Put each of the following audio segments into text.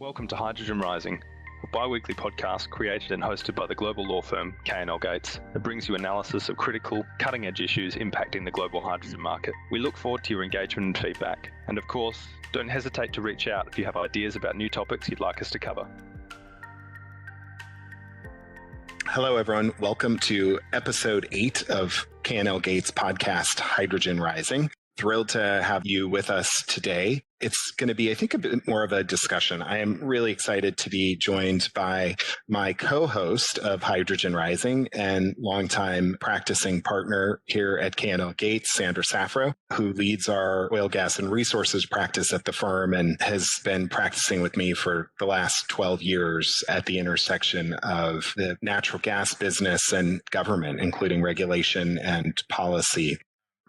Welcome to Hydrogen Rising, a bi-weekly podcast created and hosted by the global law firm K&L Gates that brings you analysis of critical, cutting-edge issues impacting the global hydrogen market. We look forward to your engagement and feedback. And of course, don't hesitate to reach out if you have ideas about new topics you'd like us to cover. Hello, everyone. Welcome to episode 8 of K&L Gates podcast, Hydrogen Rising. Thrilled to have you with us today. It's going to be, I think, a bit more of a discussion. I am really excited to be joined by my co-host of Hydrogen Rising and longtime practicing partner here at K&L Gates, Sandi Safro, who leads our oil, gas, and resources practice at the firm and has been practicing with me for the last 12 years at the intersection of the natural gas business and government, including regulation and policy.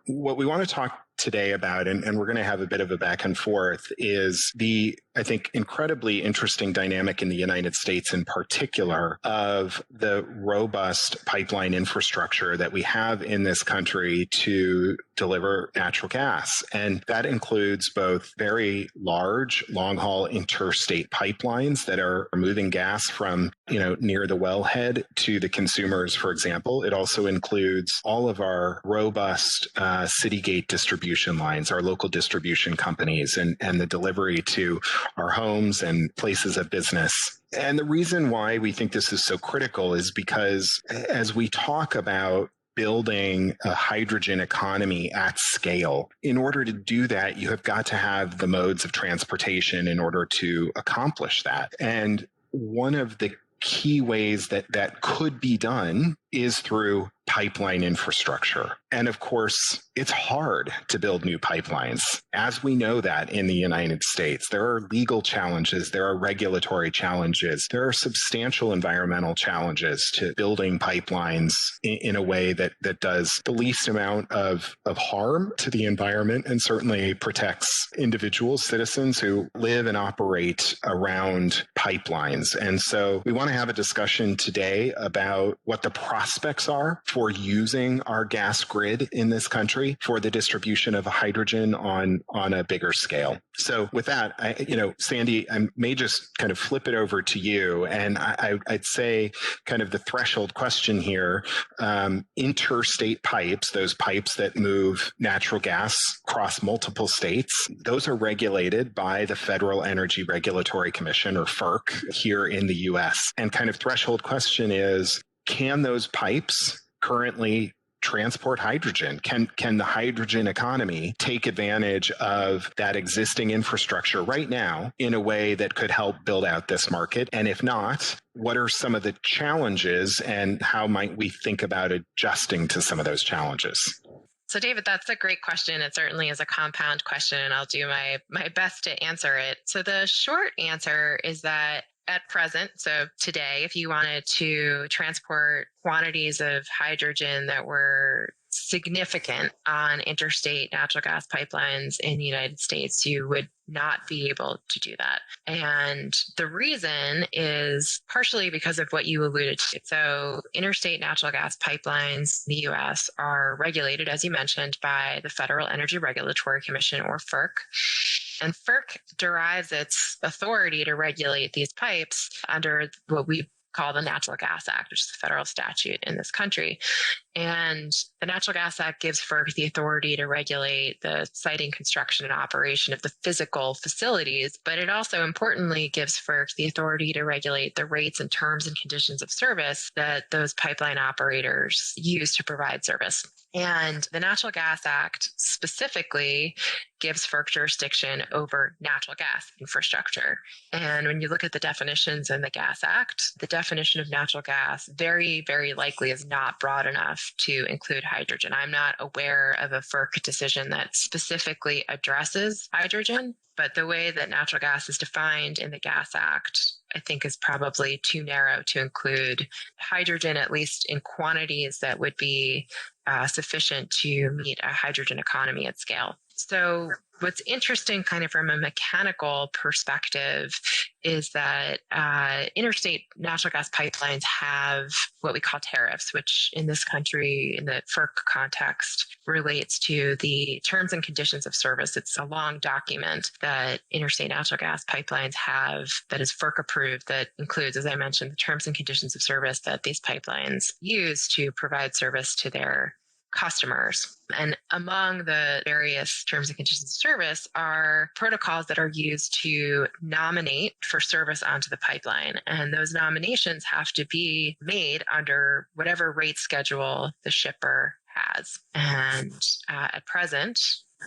What we want to talk today about, and we're going to have a bit of a back and forth, is the, I think, incredibly interesting dynamic in the United States in particular of the robust pipeline infrastructure that we have in this country to deliver natural gas. And that includes both very large long-haul interstate pipelines that are moving gas from, near the wellhead to the consumers, for example. It also includes all of our robust city gate distribution lines, our local distribution companies, and the delivery to our homes and places of business. And the reason why we think this is so critical is because as we talk about building a hydrogen economy at scale, in order to do that, you have got to have the modes of transportation in order to accomplish that. And one of the key ways that could be done is through pipeline infrastructure. And of course, it's hard to build new pipelines. As we know that in the United States, there are legal challenges, there are regulatory challenges, there are substantial environmental challenges to building pipelines in a way that does the least amount of harm to the environment and certainly protects individuals, citizens who live and operate around pipelines. And so we want to have a discussion today about what the prospects are for using our gas grid in this country for the distribution of hydrogen on a bigger scale. So with that, Sandi, I may just kind of flip it over to you. And I'd say kind of the threshold question here, interstate pipes, those pipes that move natural gas across multiple states, those are regulated by the Federal Energy Regulatory Commission, or FERC, here in the US. And kind of threshold question is, can those pipes currently transport hydrogen? Can the hydrogen economy take advantage of that existing infrastructure right now in a way that could help build out this market? And if not, what are some of the challenges and how might we think about adjusting to some of those challenges? So David, that's a great question. It certainly is a compound question, and I'll do my best to answer it. So the short answer is that at present, so today, if you wanted to transport quantities of hydrogen that were significant on interstate natural gas pipelines in the United States, you would not be able to do that. And the reason is partially because of what you alluded to. So interstate natural gas pipelines in the U.S. are regulated, as you mentioned, by the Federal Energy Regulatory Commission, or FERC. And FERC derives its authority to regulate these pipes under what we call the Natural Gas Act, which is the federal statute in this country. And the Natural Gas Act gives FERC the authority to regulate the siting, construction, and operation of the physical facilities, but it also importantly gives FERC the authority to regulate the rates and terms and conditions of service that those pipeline operators use to provide service. And the Natural Gas Act specifically gives FERC jurisdiction over natural gas infrastructure. And when you look at the definitions in the Gas Act, the definition of natural gas very, very likely is not broad enough to include hydrogen. I'm not aware of a FERC decision that specifically addresses hydrogen, but the way that natural gas is defined in the Gas Act, I think, is probably too narrow to include hydrogen, at least in quantities that would be sufficient to meet a hydrogen economy at scale. So what's interesting kind of from a mechanical perspective is that interstate natural gas pipelines have what we call tariffs, which in this country, in the FERC context, relates to the terms and conditions of service. It's a long document that interstate natural gas pipelines have that is FERC approved that includes, as I mentioned, the terms and conditions of service that these pipelines use to provide service to their customers. And among the various terms and conditions of service are protocols that are used to nominate for service onto the pipeline. And those nominations have to be made under whatever rate schedule the shipper has. And at present,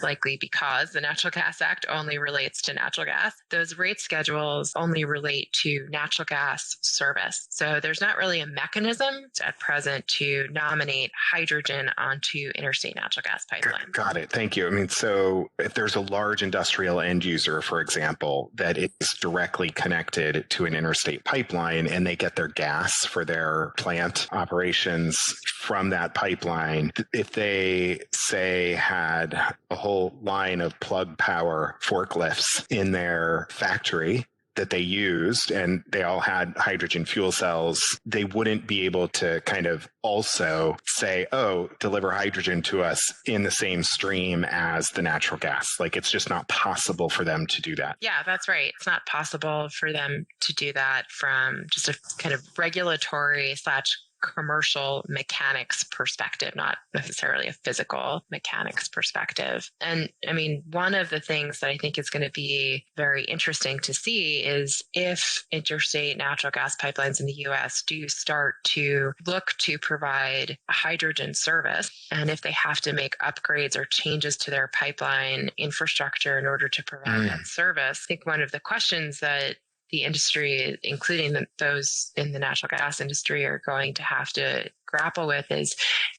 likely because the Natural Gas Act only relates to natural gas, those rate schedules only relate to natural gas service. So there's not really a mechanism at present to nominate hydrogen onto interstate natural gas pipelines. Got it. Thank you. I mean, so if there's a large industrial end user, for example, that is directly connected to an interstate pipeline and they get their gas for their plant operations from that pipeline, if they say had a whole line of plug power forklifts in their factory that they used and they all had hydrogen fuel cells, they wouldn't be able to kind of also say, oh, deliver hydrogen to us in the same stream as the natural gas. Like it's just not possible for them to do that. Yeah, that's right. It's not possible for them to do that from just a kind of regulatory / commercial mechanics perspective, not necessarily a physical mechanics perspective. And I mean, one of the things that I think is going to be very interesting to see is if interstate natural gas pipelines in the US do start to look to provide a hydrogen service, and if they have to make upgrades or changes to their pipeline infrastructure in order to provide that service. I think one of the questions that the industry, including those in the natural gas industry, are going to have to grapple with is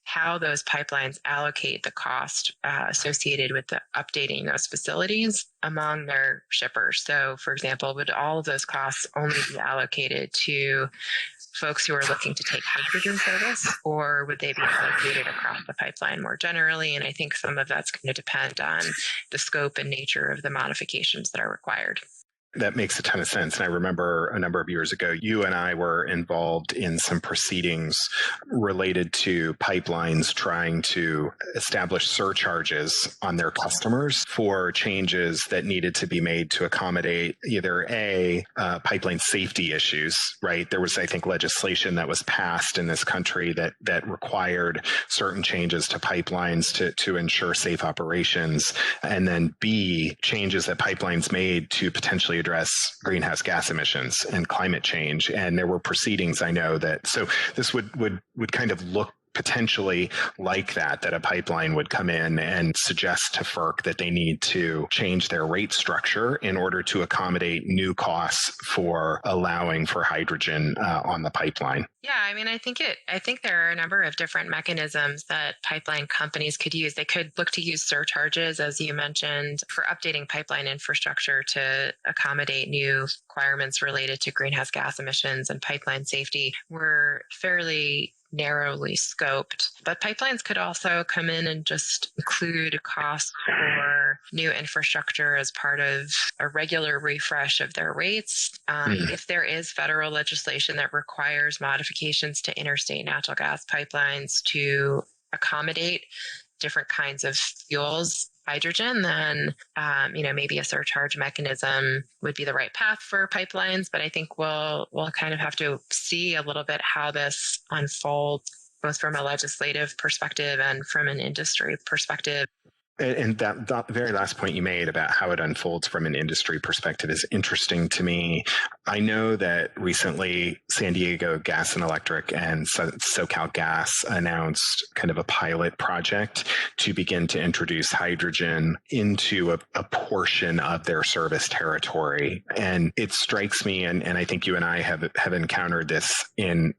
how those pipelines allocate the cost associated with the updating those facilities among their shippers. So, for example, would all of those costs only be allocated to folks who are looking to take hydrogen service, or would they be allocated across the pipeline more generally? And I think some of that's going to depend on the scope and nature of the modifications that are required. That makes a ton of sense. And I remember a number of years ago, you and I were involved in some proceedings related to pipelines trying to establish surcharges on their customers for changes that needed to be made to accommodate either pipeline safety issues, right? There was, I think, legislation that was passed in this country that required certain changes to pipelines to ensure safe operations. And then B, changes that pipelines made to potentially address greenhouse gas emissions and climate change. And there were proceedings, I know, that so this would kind of look potentially like that a pipeline would come in and suggest to FERC that they need to change their rate structure in order to accommodate new costs for allowing for hydrogen on the pipeline. Yeah, I mean, I think there are a number of different mechanisms that pipeline companies could use. They could look to use surcharges, as you mentioned, for updating pipeline infrastructure to accommodate new requirements related to greenhouse gas emissions and pipeline safety. We're fairly narrowly scoped, but pipelines could also come in and just include costs for new infrastructure as part of a regular refresh of their rates. If there is federal legislation that requires modifications to interstate natural gas pipelines to accommodate different kinds of fuels, hydrogen, then maybe a surcharge mechanism would be the right path for pipelines. But I think we'll kind of have to see a little bit how this unfolds, both from a legislative perspective and from an industry perspective. And that very last point you made about how it unfolds from an industry perspective is interesting to me. I know that recently San Diego Gas and Electric and SoCal Gas announced kind of a pilot project to begin to introduce hydrogen into a portion of their service territory. And it strikes me, and I think you and I have encountered this in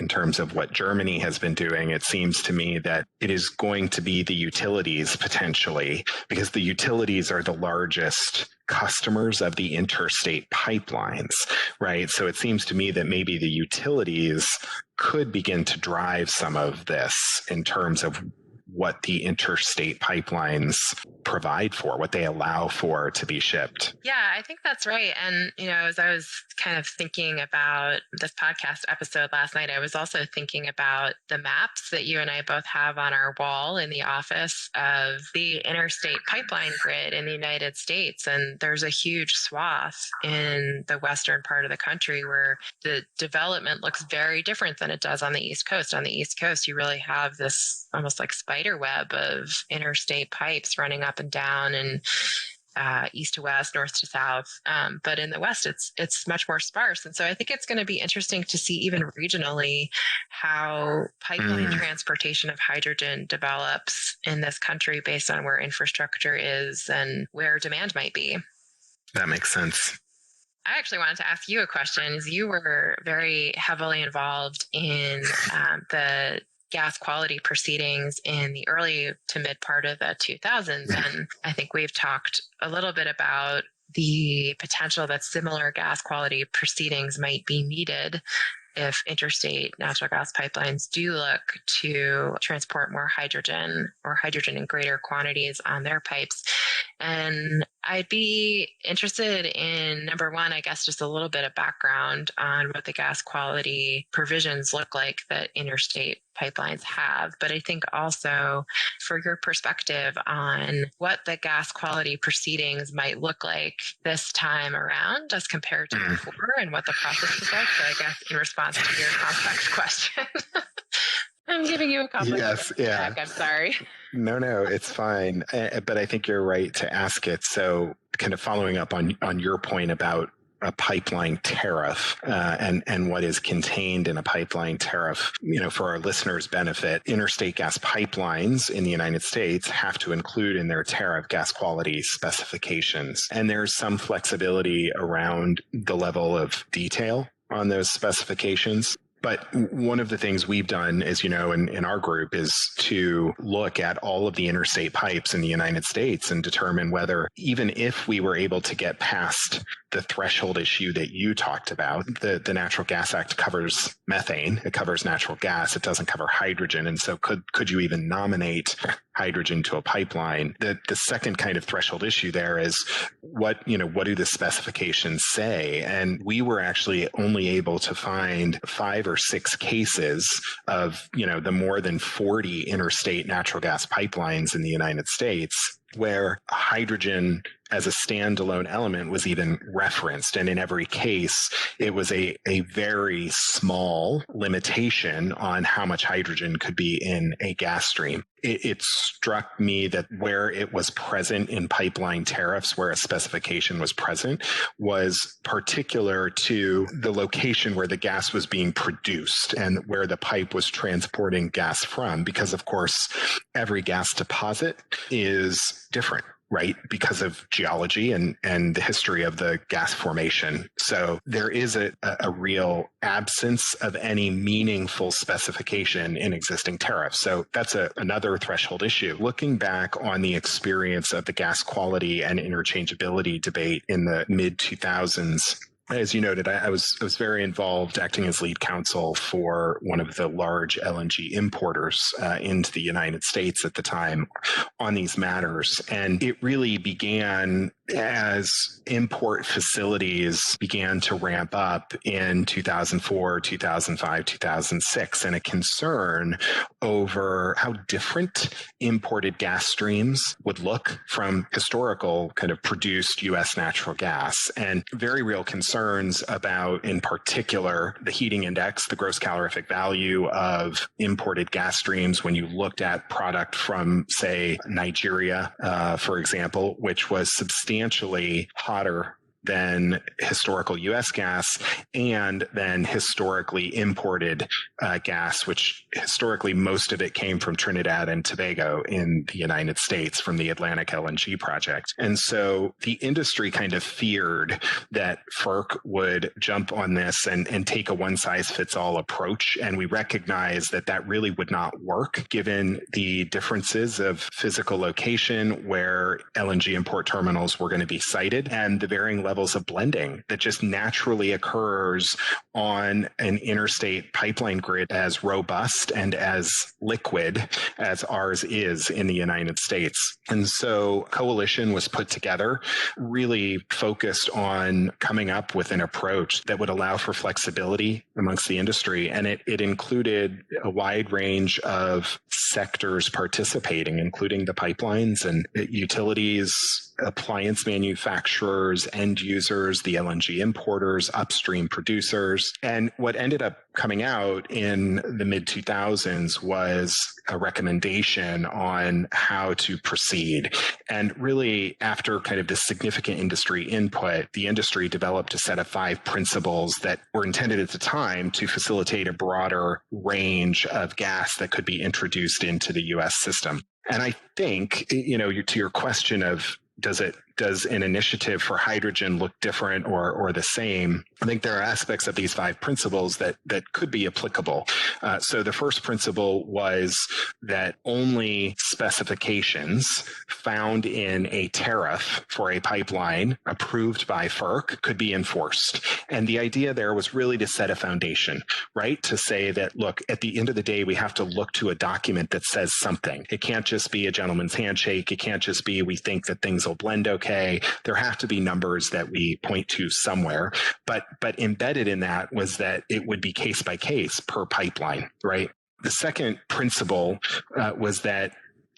terms of what Germany has been doing. It seems to me that it is going to be the utilities potentially, because the utilities are the largest customers of the interstate pipelines, right? So it seems to me that maybe the utilities could begin to drive some of this in terms of what the interstate pipelines provide for, what they allow for to be shipped. Yeah, I think that's right. And, as I was kind of thinking about this podcast episode last night, I was also thinking about the maps that you and I both have on our wall in the office of the interstate pipeline grid in the United States. And there's a huge swath in the western part of the country where the development looks very different than it does on the East Coast. On the East Coast, you really have this almost like spider web of interstate pipes running up and down and east to west, north to south. But in the West, it's much more sparse. And so I think it's going to be interesting to see even regionally how pipeline transportation of hydrogen develops in this country based on where infrastructure is and where demand might be. That makes sense. I actually wanted to ask you a question. You were very heavily involved in the gas quality proceedings in the early to mid part of the 2000s. And I think we've talked a little bit about the potential that similar gas quality proceedings might be needed if interstate natural gas pipelines do look to transport more hydrogen or hydrogen in greater quantities on their pipes. And I'd be interested in, number one, I guess just a little bit of background on what the gas quality provisions look like that interstate pipelines have. But I think also for your perspective on what the gas quality proceedings might look like this time around as compared to before and what the process is like. So I guess in response to your complex question. I'm giving you a compliment. Yes, yeah. I'm sorry. No, it's fine. But I think you're right to ask it. So kind of following up on your point about a pipeline tariff and what is contained in a pipeline tariff, for our listeners' benefit, interstate gas pipelines in the United States have to include in their tariff gas quality specifications. And there's some flexibility around the level of detail on those specifications. But one of the things we've done, as you know, in our group is to look at all of the interstate pipes in the United States and determine whether, even if we were able to get past the threshold issue that you talked about, the Natural Gas Act covers methane, it covers natural gas, it doesn't cover hydrogen. And so could you even nominate hydrogen to a pipeline? The second kind of threshold issue there is what do the specifications say? And we were actually only able to find 5 or 6 cases of, the more than 40 interstate natural gas pipelines in the United States where hydrogen as a standalone element was even referenced. And in every case, it was a very small limitation on how much hydrogen could be in a gas stream. It struck me that where it was present in pipeline tariffs, where a specification was present, was particular to the location where the gas was being produced and where the pipe was transporting gas from. Because, of course, every gas deposit is different, right? Because of geology and the history of the gas formation. So there is a real absence of any meaningful specification in existing tariffs. So that's another threshold issue. Looking back on the experience of the gas quality and interchangeability debate in the mid 2000s, as you noted, I was very involved acting as lead counsel for one of the large LNG importers into the United States at the time on these matters. And it really began as import facilities began to ramp up in 2004, 2005, 2006, and a concern over how different imported gas streams would look from historical kind of produced U.S. natural gas, and very real concerns about, in particular, the heating index, the gross calorific value of imported gas streams when you looked at product from, say, Nigeria, for example, which was substantially hotter than historical U.S. gas and then historically imported gas, which historically most of it came from Trinidad and Tobago in the United States from the Atlantic LNG project. And so the industry kind of feared that FERC would jump on this and take a one-size-fits-all approach. And we recognized that really would not work given the differences of physical location where LNG import terminals were going to be sited and the varying levels levels of blending that just naturally occurs on an interstate pipeline grid as robust and as liquid as ours is in the United States. And so coalition was put together, really focused on coming up with an approach that would allow for flexibility amongst the industry. And it included a wide range of sectors participating, including the pipelines and utilities, appliance manufacturers, end users, the LNG importers, upstream producers. And what ended up coming out in the mid-2000s was a recommendation on how to proceed. And really, after kind of this significant industry input, the industry developed a set of 5 principles that were intended at the time to facilitate a broader range of gas that could be introduced into the U.S. system. And I think, to your question of does an initiative for hydrogen look different or the same? I think there are aspects of these 5 principles that could be applicable. So the first principle was that only specifications found in a tariff for a pipeline approved by FERC could be enforced. And the idea there was really to set a foundation, right? To say that, look, at the end of the day, we have to look to a document that says something. It can't just be a gentleman's handshake. It can't just be, we think that things will blend okay. There have to be numbers that we point to somewhere. But embedded in that was that it would be case by case per pipeline, right? The second principle was that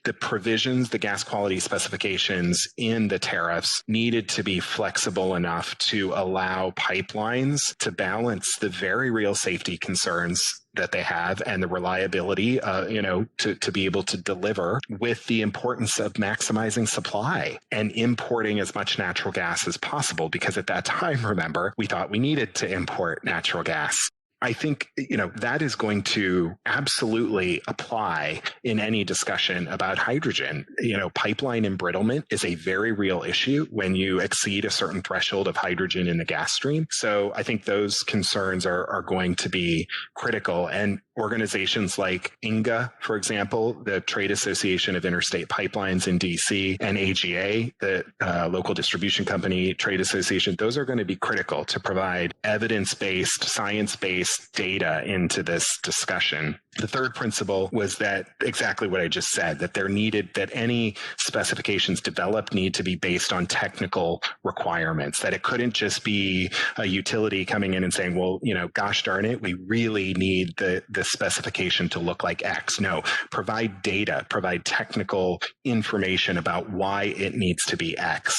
the provisions, the gas quality specifications in the tariffs needed to be flexible enough to allow pipelines to balance the very real safety concerns that they have and the reliability, to be able to deliver with the importance of maximizing supply and importing as much natural gas as possible. Because at that time, remember, we thought we needed to import natural gas. I think, that is going to absolutely apply in any discussion about hydrogen. Pipeline embrittlement is a very real issue when you exceed a certain threshold of hydrogen in the gas stream. So I think those concerns are going to be critical. And organizations like INGA, for example, the Trade Association of Interstate Pipelines in DC, and AGA, the local distribution company trade association, those are going to be critical to provide evidence-based, science-based data into this discussion. The third principle was that exactly what I just said, that any specifications developed need to be based on technical requirements, that it couldn't just be a utility coming in and saying, well, gosh darn it, we really need the specification to look like X. No, provide data, provide technical information about why it needs to be X.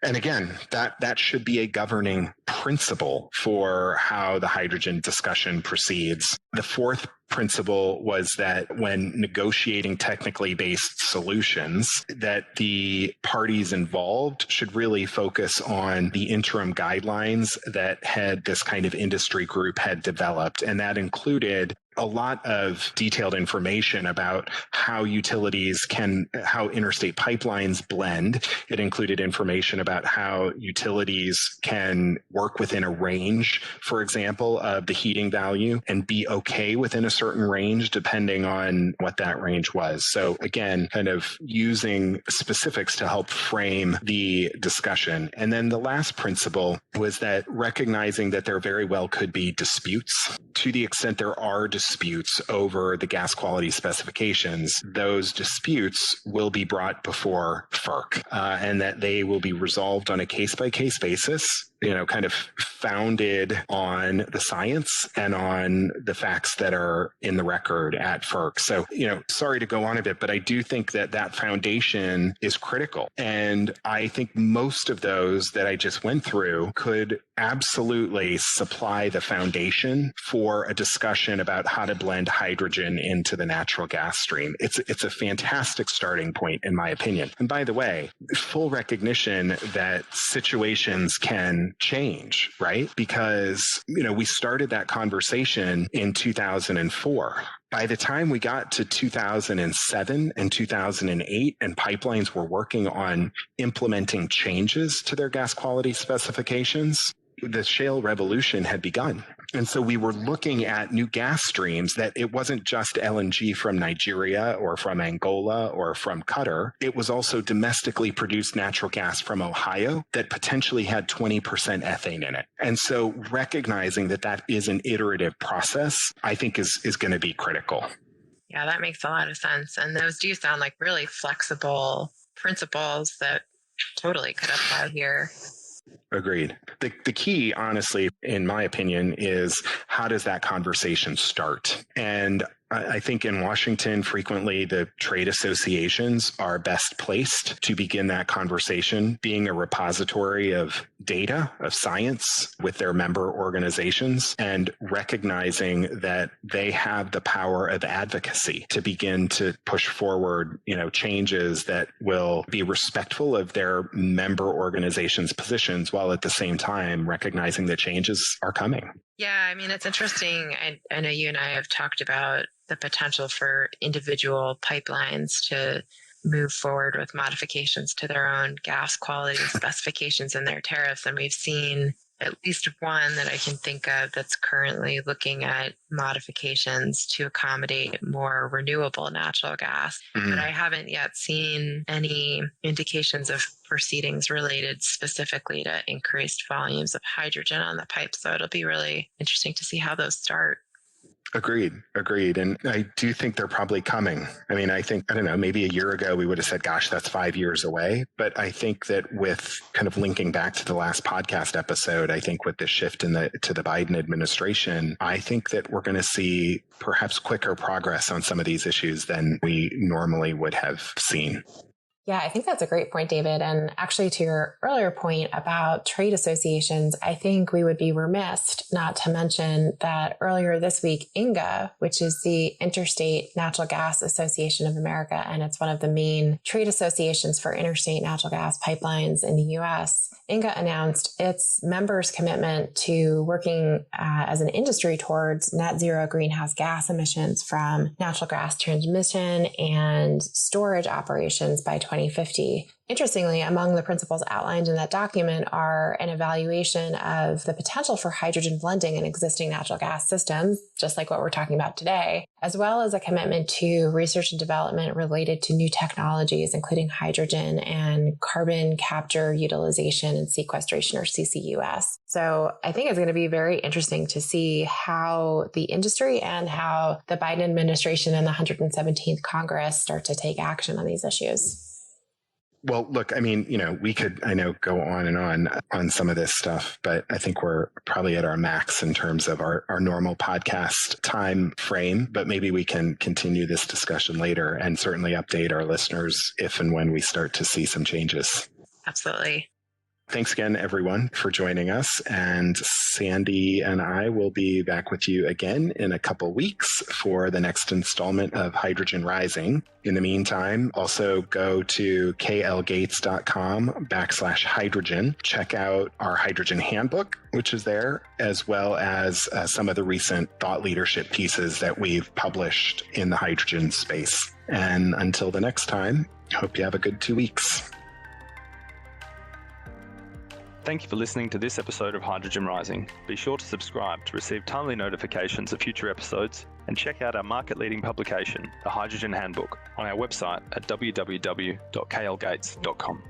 And again, that should be a governing principle for how the hydrogen discussion proceeds. The fourth principle was that when negotiating technically based solutions, that the parties involved should really focus on the interim guidelines that this kind of industry group had developed. And that included a lot of detailed information about how how interstate pipelines blend. It included information about how utilities can work within a range, for example, of the heating value and be okay within a certain range depending on what that range was. So again, kind of using specifics to help frame the discussion. And then the last principle was that recognizing that there very well could be disputes. To the extent there are disputes over the gas quality specifications, those disputes will be brought before FERC, and that they will be resolved on a case-by-case basis, kind of founded on the science and on the facts that are in the record at FERC. So, sorry to go on a bit, but I do think that foundation is critical. And I think most of those that I just went through could absolutely supply the foundation for a discussion about how to blend hydrogen into the natural gas stream. It's a fantastic starting point, in my opinion. And by the way, full recognition that situations can change, right? Because, we started that conversation in 2004. By the time we got to 2007 and 2008, and pipelines were working on implementing changes to their gas quality specifications, the shale revolution had begun. And so we were looking at new gas streams that it wasn't just LNG from Nigeria or from Angola or from Qatar. It was also domestically produced natural gas from Ohio that potentially had 20% ethane in it. And so recognizing that that is an iterative process, I think is going to be critical. Yeah, that makes a lot of sense. And those do sound like really flexible principles that totally could apply here. Agreed. The key, honestly, in my opinion, is how does that conversation start? And I think in Washington, frequently the trade associations are best placed to begin that conversation, being a repository of data, of science with their member organizations, and recognizing that they have the power of advocacy to begin to push forward, changes that will be respectful of their member organizations' positions, while at the same time recognizing that changes are coming. Yeah, I mean, it's interesting. I know you and I have talked about the potential for individual pipelines to move forward with modifications to their own gas quality specifications and their tariffs. And we've seen at least one that I can think of that's currently looking at modifications to accommodate more renewable natural gas. But I haven't yet seen any indications of proceedings related specifically to increased volumes of hydrogen on the pipe. So it'll be really interesting to see how those start. Agreed. And I do think they're probably coming. I mean, I don't know, maybe a year ago we would have said, gosh, that's 5 years away. But I think that with kind of linking back to the last podcast episode, I think with the shift to the Biden administration, I think that we're going to see perhaps quicker progress on some of these issues than we normally would have seen. Yeah, I think that's a great point, David. And actually, to your earlier point about trade associations, I think we would be remiss not to mention that earlier this week, INGA, which is the Interstate Natural Gas Association of America, and it's one of the main trade associations for interstate natural gas pipelines in the U.S., INGA announced its members' commitment to working as an industry towards net zero greenhouse gas emissions from natural gas transmission and storage operations by 2050. Interestingly, among the principles outlined in that document are an evaluation of the potential for hydrogen blending in existing natural gas systems, just like what we're talking about today, as well as a commitment to research and development related to new technologies, including hydrogen and carbon capture, utilization, and sequestration, or CCUS. So I think it's going to be very interesting to see how the industry and how the Biden administration and the 117th Congress start to take action on these issues. Well, look, I mean, we could, I know, go on and on some of this stuff, but I think we're probably at our max in terms of our normal podcast time frame, but maybe we can continue this discussion later and certainly update our listeners if and when we start to see some changes. Absolutely. Thanks again, everyone, for joining us. And Sandi and I will be back with you again in a couple weeks for the next installment of Hydrogen Rising. In the meantime, also go to klgates.com/hydrogen. Check out our hydrogen handbook, which is there, as well as some of the recent thought leadership pieces that we've published in the hydrogen space. And until the next time, hope you have a good 2 weeks. Thank you for listening to this episode of Hydrogen Rising. Be sure to subscribe to receive timely notifications of future episodes and check out our market-leading publication, The Hydrogen Handbook, on our website at www.klgates.com.